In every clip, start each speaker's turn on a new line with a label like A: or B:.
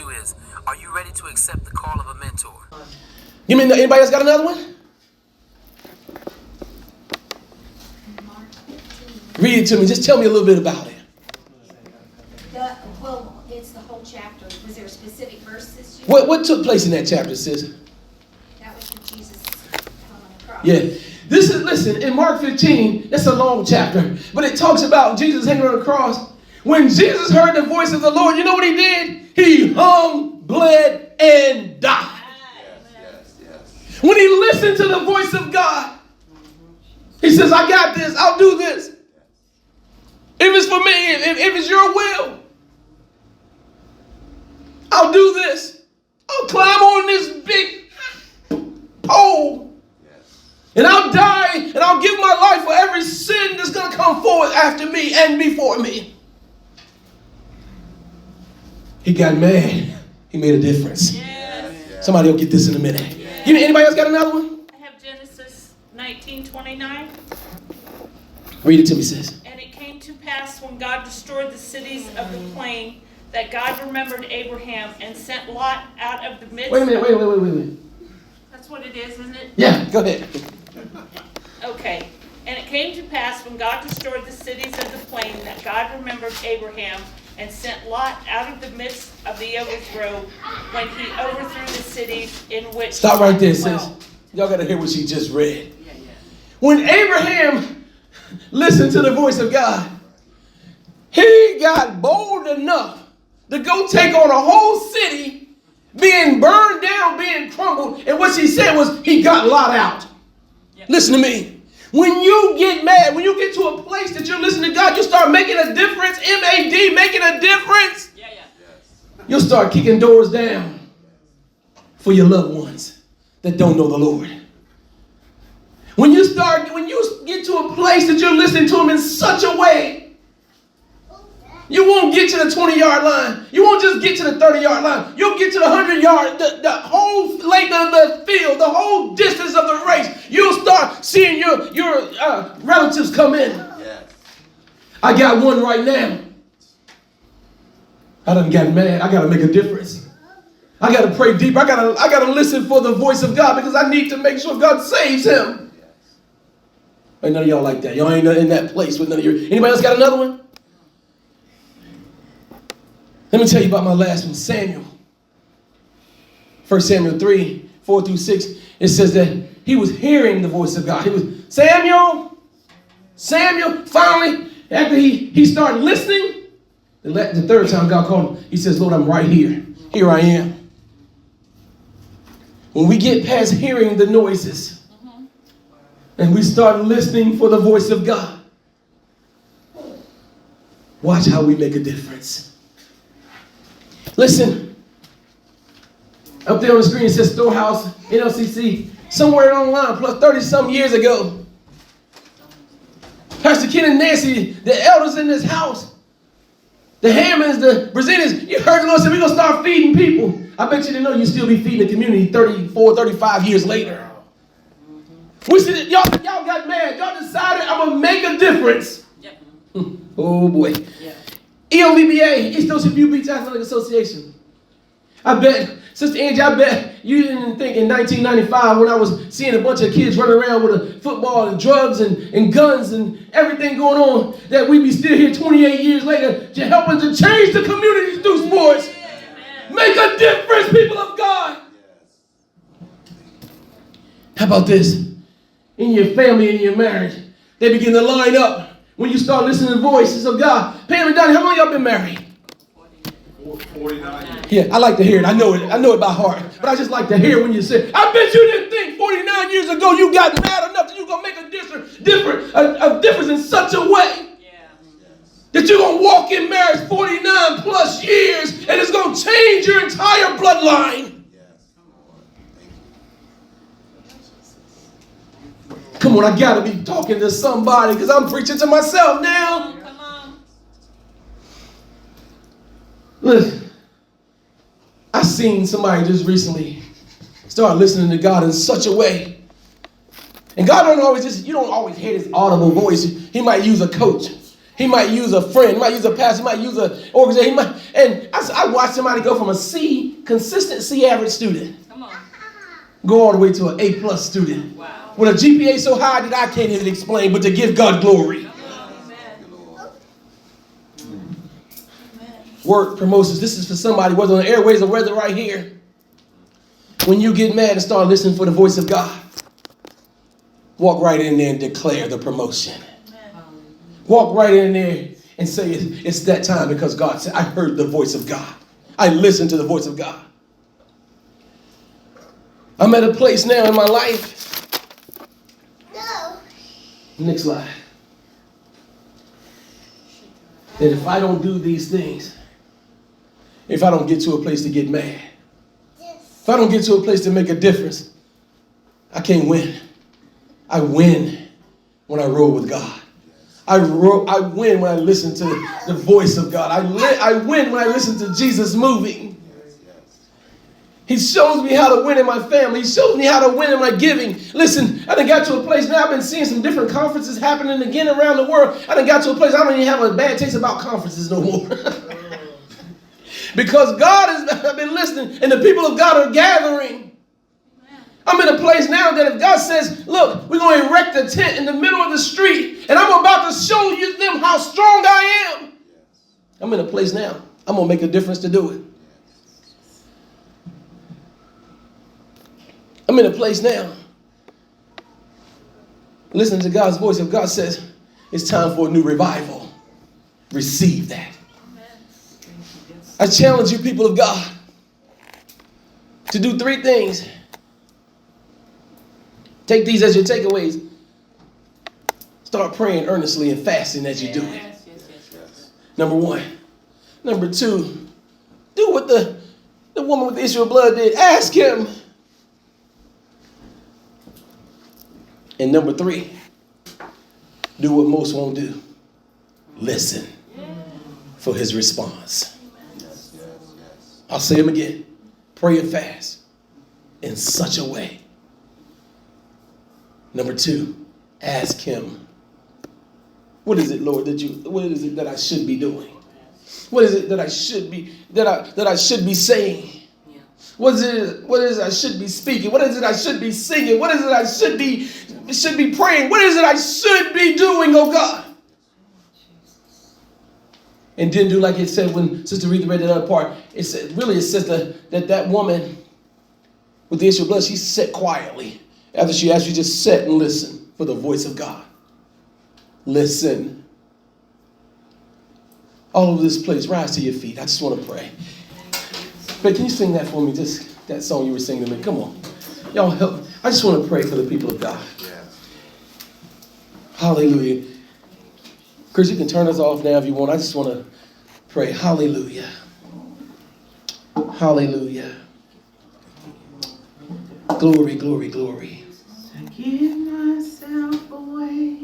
A: you is, are you ready to accept the call of a mentor?
B: Give me, anybody else got another one? Read it to me. Just tell me a little bit about it.
C: It's the whole chapter. Was there a specific verse this year?
B: What took place in that chapter, sis?
C: That was for Jesus on the cross.
B: Yeah. Listen, in Mark 15, that's a long chapter, but it talks about Jesus hanging on the cross. When Jesus heard the voice of the Lord, you know what he did? He hung, bled, and died. Yes. When he listened to the voice of God, he says, I got this, I'll do this. If it's for me, if it's your will, I'll do this. I'll climb on this big pole. And I'll die and I'll give my life for every sin that's going to come forward after me and before me. He got mad. He made a difference.
D: Yes.
B: Somebody will get this in a minute.
D: Yes.
B: Anybody else got another one?
D: I have Genesis 19:29.
B: Read it to me, sis.
D: And it came to pass when God destroyed the cities of the plain that God remembered Abraham and sent Lot out of the midst.
B: Wait a minute. Wait.
D: That's what it is, isn't it?
B: Yeah, go ahead.
D: Okay. And it came to pass when God destroyed the cities of the plain that God remembered Abraham and sent Lot out of the midst of the overthrow when he overthrew the cities in which...
B: Stop right there,
D: dwelt.
B: sis. Y'all got to hear what she just read. When Abraham listened to the voice of God, he got bold enough to go take on a whole city being burned down, being crumbled. And what she said was, he got Lot out. Yep. Listen to me. When you get mad, when you get to a place that you're listening to God, you start making a difference. M-A-D, making a difference.
D: Yeah.
B: You'll start kicking doors down for your loved ones that don't know the Lord. When you get to a place that you're listening to him in such a way, you won't get to the 20-yard line. You won't just get to the 30-yard line. You'll get to the 100-yard, the whole length of the field, the whole distance of the race. You'll start seeing your relatives come in. Yes. I got one right now. I done got mad. I got to make a difference. I got to pray deep. I got to listen for the voice of God because I need to make sure God saves him. Ain't none of y'all like that. Y'all ain't in that place with none of your... Anybody else got another one? Let me tell you about my last one, Samuel. 1 Samuel 3, 4 through 6. It says that he was hearing the voice of God. He was, Samuel. Finally, after he started listening, the third time God called him, he says, Lord, I'm right here. Here I am. When we get past hearing the noises and we start listening for the voice of God, watch how we make a difference. Listen, up there on the screen it says Storehouse, NLCC, somewhere online, plus 30-some years ago. Pastor Ken and Nancy, the elders in this house, the Hammonds, the Brazilians, you heard the Lord say, we're going to start feeding people. I bet you didn't know you'd still be feeding the community 34, 35 years later. We said, y'all got mad. Y'all decided I'm going to make a difference. Yep. Oh, boy. Yeah. EOVBA, East Ocean View Beach Athletic Association. I bet, Sister Angie, I bet you didn't think in 1995 when I was seeing a bunch of kids running around with a football and drugs and guns and everything going on that we'd be still here 28 years later helping to change the communities through sports. Amen. Make a difference, people of God. How about this? In your family, in your marriage, they begin to line up. When you start listening to the voices of God. Pam and Donnie, how long y'all been married?
E: 49 years.
B: Yeah, I like to hear it. I know it by heart. But I just like to hear when you say, I bet you didn't think 49 years ago you got mad enough that you're going to make a difference in such a way that you're going to walk in marriage 49 plus years and it's going to change your entire bloodline. Come on, I got to be talking to somebody because I'm preaching to myself now.
D: Come on.
B: Listen, I seen somebody just recently start listening to God in such a way. And God you don't always hear his audible voice. He might use a coach. He might use a friend, he might use a pastor, he might use an organization. And I watched somebody go from a C, consistent C average student, go all the way to an A plus student. Wow. With a GPA so high that I can't even explain, but to give God glory. Work promotions. This is for somebody, whether on the airways or whether right here. When you get mad and start listening for the voice of God, walk right in there and declare the promotion. Walk right in there and say, it's that time, because God said, I heard the voice of God. I listened to the voice of God. I'm at a place now in my life. No. Next slide. That if I don't do these things, if I don't get to a place to get mad, if I don't get to a place to make a difference, I can't win. I win when I roll with God. I win when I listen to the voice of God. I win when I listen to Jesus moving. He shows me how to win in my family. He shows me how to win in my giving. Listen, I done got to a place now. I've been seeing some different conferences happening again around the world. I done got to a place I don't even have a bad taste about conferences no more. Because I've been listening, and the people of God are gathering. I'm in a place now that if God says, look, we're going to erect a tent in the middle of the street, and I'm about to show you them how strong I am. I'm in a place now. I'm going to make a difference to do it. I'm in a place now. Listen to God's voice. If God says it's time for a new revival, receive that. I challenge you, people of God, to do 3 things. Take these as your takeaways. Start praying earnestly and fasting as you do it. Number 1. Number 2, do what the woman with the issue of blood did. Ask him. And number 3, do what most won't do. Listen for his response. I'll say them again. Pray and fast in such a way. Number 2, ask him. What is it, Lord, what is it that I should be doing? What is it that I should be saying? What is it I should be speaking? What is it I should be singing? What is it I should be praying? What is it I should be doing, oh God? And didn't do like it said when Sister Rita read that other part. It says that woman with the issue of blood, she sat quietly. After she asked, you just sit and listen for the voice of God. Listen. All over this place, rise to your feet. I just want to pray. But can you sing that for me? Just that song you were singing to me. Come on. Y'all help. I just want to pray for the people of God. Hallelujah. Chris, you can turn us off now if you want. I just want to pray. Hallelujah. Hallelujah. Glory, glory, glory.
F: I give myself away.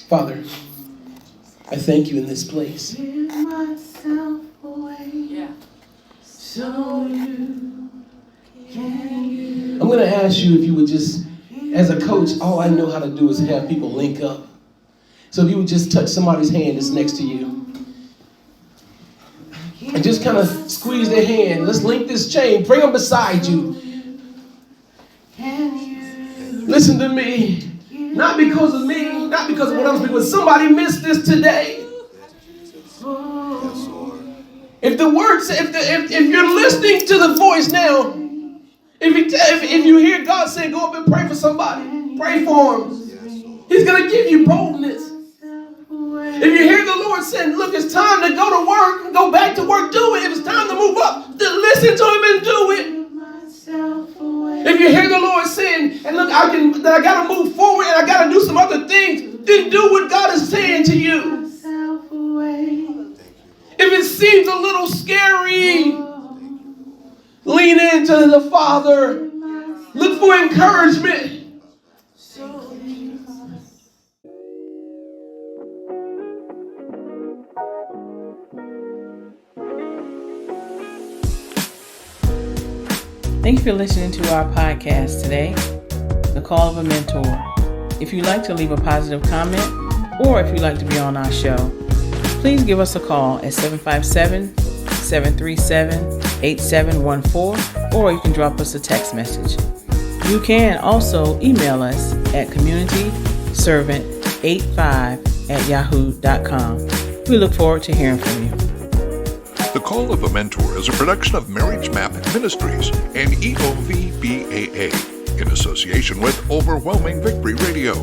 B: Father, I thank you in this place.
F: Give myself away. Yeah. So you can use.
B: I'm going to ask you if you would just, as a coach, all I know how to do is have people link up. So if you would just touch somebody's hand that's next to you and just kind of squeeze their hand. Let's link this chain. Bring them beside you. Listen to me. Not because of me, not because of what I'm doing. Somebody missed this today. If the word, if you're listening to the voice now, if you hear God say, go up and pray for somebody, pray for them. He's going to give you boldness. If you hear the Lord saying, look, it's time to go to work, go back to work, do it. If it's time to move up, then listen to him and do it. If you hear the Lord saying, and look, I got to move forward and I got to do some other things, then do what God is saying to you. If it seems a little scary, lean into the Father. Look for encouragement.
F: Thank you for listening to our podcast today, The Call of a Mentor. If you'd like to leave a positive comment, or if you'd like to be on our show, please give us a call at 757-737-8714, or you can drop us a text message. You can also email us at communityservant85@yahoo.com. We look forward to hearing from you.
G: The Call of a Mentor is a production of Marriage Map Ministries and EOVBAA in association with Overwhelming Victory Radio.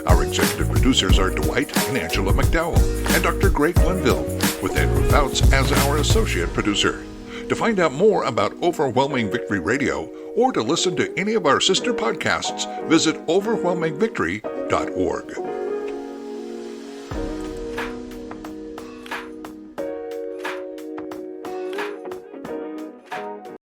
G: Our executive producers are Dwight and Angela McDowell and Dr. Greg Glenville, with Andrew Fouts as our associate producer. To find out more about Overwhelming Victory Radio or to listen to any of our sister podcasts, visit overwhelmingvictory.org.